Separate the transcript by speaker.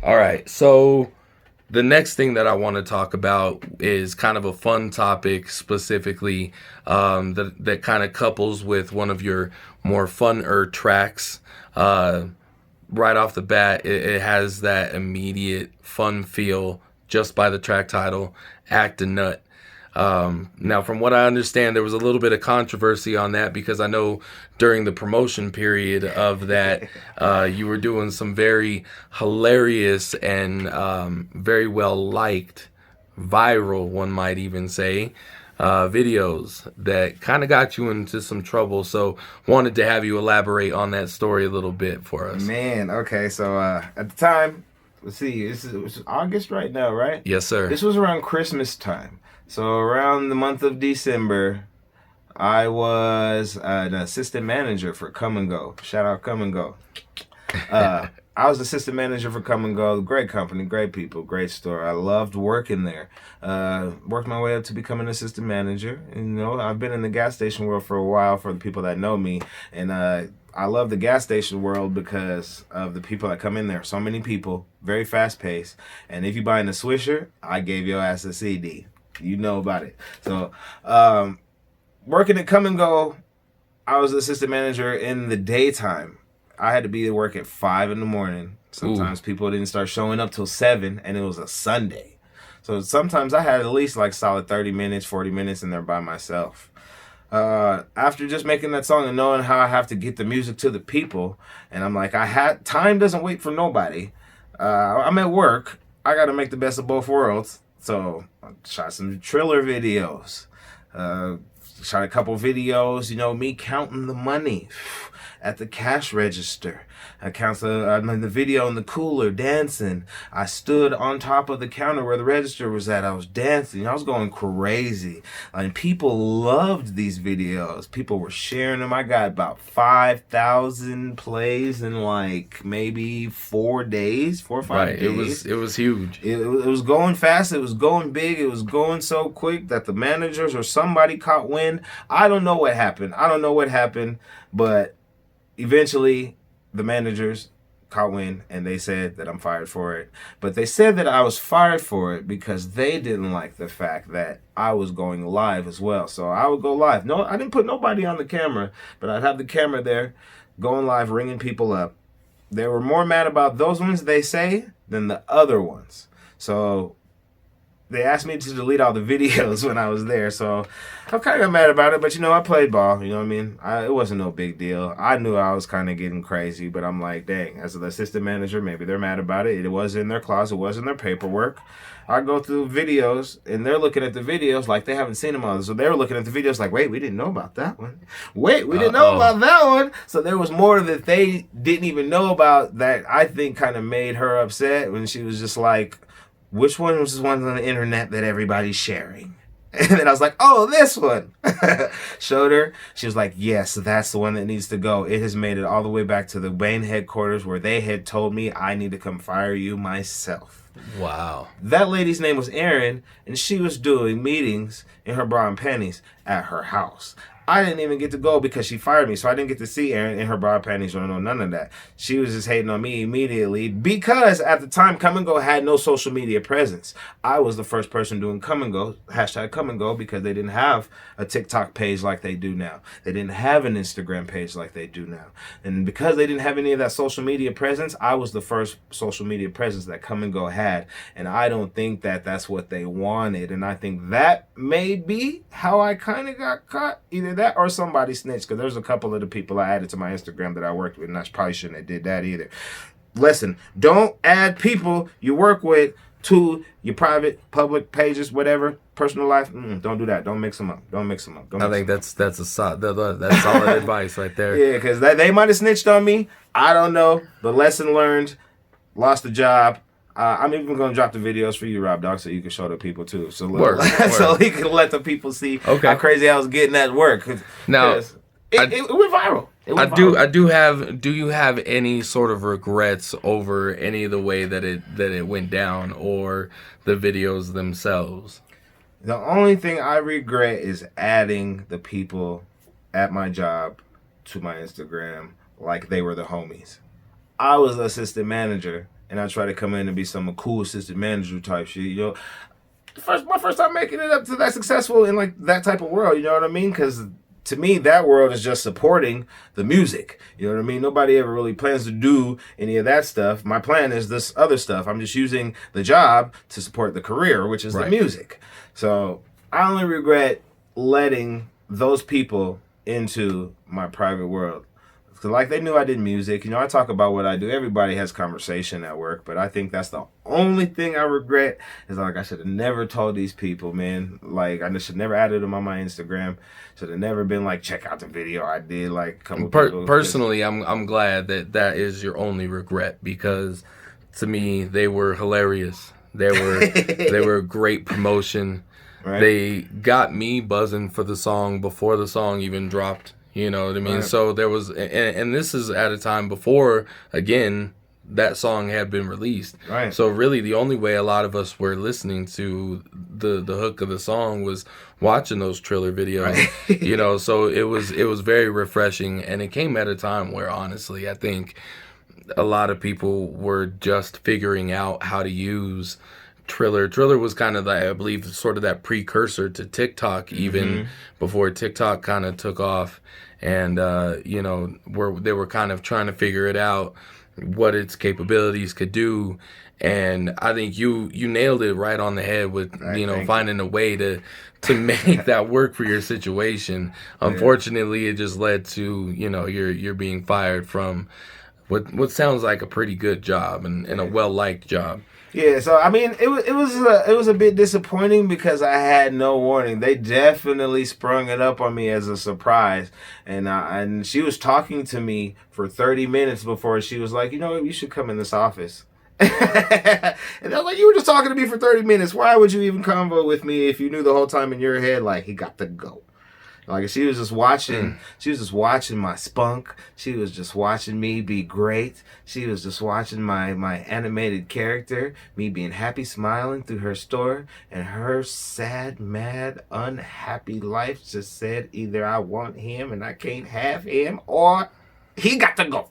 Speaker 1: All right. So the next thing that I want to talk about is kind of a fun topic, specifically that kind of couples with one of your more funner tracks. Right off the bat, it has that immediate fun feel just by the track title, Act a Nut. Now, from what I understand, there was a little bit of controversy on that because I know during the promotion period of that, you were doing some very hilarious and very well liked, viral, one might even say, videos that kind of got you into some trouble. So, wanted to have you elaborate on that story a little bit for us.
Speaker 2: Man, okay, so at the time, let's see, it was August right now, right?
Speaker 1: Yes, sir.
Speaker 2: This was around Christmas time. So around the month of December, I was an assistant manager for Kum And Go. Shout out Kum And Go. I was assistant manager for Kum And Go. Great company, great people, great store. I loved working there. Worked my way up to become an assistant manager. And, I've been in the gas station world for a while for the people that know me. And I love the gas station world because of the people that come in there. So many people, very fast paced. And if you buy in a Swisher, I gave your ass a CD. You know about it. So working at Kum And Go, I was the assistant manager in the daytime. I had to be at work at 5 in the morning. Sometimes people didn't start showing up till 7, and it was a Sunday. So sometimes I had at least like solid 30 minutes, 40 minutes in there by myself. After just making that song and knowing how I have to get the music to the people, and I'm like, time doesn't wait for nobody. I'm at work. I got to make the best of both worlds. So I shot some Triller videos. Shot a couple videos, me counting the money at the cash register. I'm in the video in the cooler dancing. I stood on top of the counter where the register was at. I was dancing. I was going crazy. And people loved these videos. People were sharing them. I got about 5,000 plays in like maybe 4 days, 4 or 5 days.
Speaker 1: It was huge.
Speaker 2: It was going fast. It was going big. It was going so quick that the managers or somebody caught wind. I don't know what happened. But eventually the managers caught wind and they said that I'm fired for it. But they said that I was fired for it because they didn't like the fact that I was going live as well. So I would go live. No, I didn't put nobody on the camera, but I'd have the camera there going live, ringing people up. They were more mad about those ones, they say, than the other ones. So they asked me to delete all the videos when I was there, so I kind of mad about it, but I played ball, you know what I mean? It wasn't no big deal. I knew I was kind of getting crazy, but I'm like, dang, as an assistant manager, maybe they're mad about it. It was in their closet, it was in their paperwork. I go through videos, and they're looking at the videos like they haven't seen them all. So they were looking at the videos like, wait, we didn't know about that one. Wait, we didn't know about that one. So there was more that they didn't even know about that I think kind of made her upset when she was just like, which one was the one on the internet that everybody's sharing? And then I was like, oh, this one. Showed her. She was like, yes, that's the one that needs to go. It has made it all the way back to the Wayne headquarters where they had told me I need to come fire you myself.
Speaker 1: Wow.
Speaker 2: That lady's name was Erin, and she was doing meetings in her bra and panties at her house. I didn't even get to go because she fired me, so I didn't get to see Erin in her bra and panties or none of that. She was just hating on me immediately because at the time, Kum And Go had no social media presence. I was the first person doing Kum And Go, hashtag Kum And Go, because they didn't have a TikTok page like they do now. They didn't have an Instagram page like they do now. And because they didn't have any of that social media presence, I was the first social media presence that Kum And Go had. And I don't think that that's what they wanted. And I think that may be how I kind of got caught. Either that or somebody snitched, because there's a couple of the people I added to my Instagram that I worked with, and I probably shouldn't have did that either. Listen, don't add people you work with to your private, public pages, whatever, personal life. Don't do that. Don't mix them up.
Speaker 1: I think that's solid advice right there.
Speaker 2: Yeah, because they might have snitched on me. I don't know. The lesson learned. Lost the job. I'm even going to drop the videos for you, Rob Dog, so you can show the people too. So so he can let the people see how crazy I was getting at work.
Speaker 1: Now,
Speaker 2: it went viral.
Speaker 1: Do you have any sort of regrets over any of the way that it went down or the videos themselves?
Speaker 2: The only thing I regret is adding the people at my job to my Instagram like they were the homies. I was the assistant manager, and I try to come in and be some cool assistant manager type shit. You know, my first time making it up to that successful in like that type of world. You know what I mean? Because to me, that world is just supporting the music. You know what I mean? Nobody ever really plans to do any of that stuff. My plan is this other stuff. I'm just using the job to support the career, which is the music. So I only regret letting those people into my private world. Like, they knew I did music. You know, I talk about what I do. Everybody has conversation at work, but I think that's the only thing I regret is, like, I should have never told these people, man. Like, I should have never added them on my Instagram. Should have never been like, check out the video I did. Like, a couple people.
Speaker 1: Personally, I'm glad that is your only regret, because to me they were hilarious. They were a great promotion. Right. They got me buzzing for the song before the song even dropped. You know what I mean? Right. So there was, and this is at a time before, again, that song had been released. Right. So really, the only way a lot of us were listening to the hook of the song was watching those Triller videos. Right. You know, so it was very refreshing, and it came at a time where, honestly, I think a lot of people were just figuring out how to use Triller. Triller was kind of, I believe, sort of that precursor to TikTok, even before TikTok kind of took off. And, you know, they were kind of trying to figure it out, what its capabilities could do. And I think you nailed it right on the head with, you know, finding a way to make that work for your situation. Unfortunately, it just led to, you know, you're being fired from what sounds like a pretty good job and a well-liked job.
Speaker 2: Yeah, so I mean, it was a bit disappointing because I had no warning. They definitely sprung it up on me as a surprise, and she was talking to me for 30 minutes before she was like, you know what, you should come in this office. And I was like, you were just talking to me for 30 minutes. Why would you even convo with me if you knew the whole time in your head, like, he got to go? Like, she was just watching. She was just watching my spunk. She was just watching me be great. She was just watching my animated character, me being happy, smiling through her store, and her sad, mad, unhappy life just said either I want him and I can't have him, or he got to go.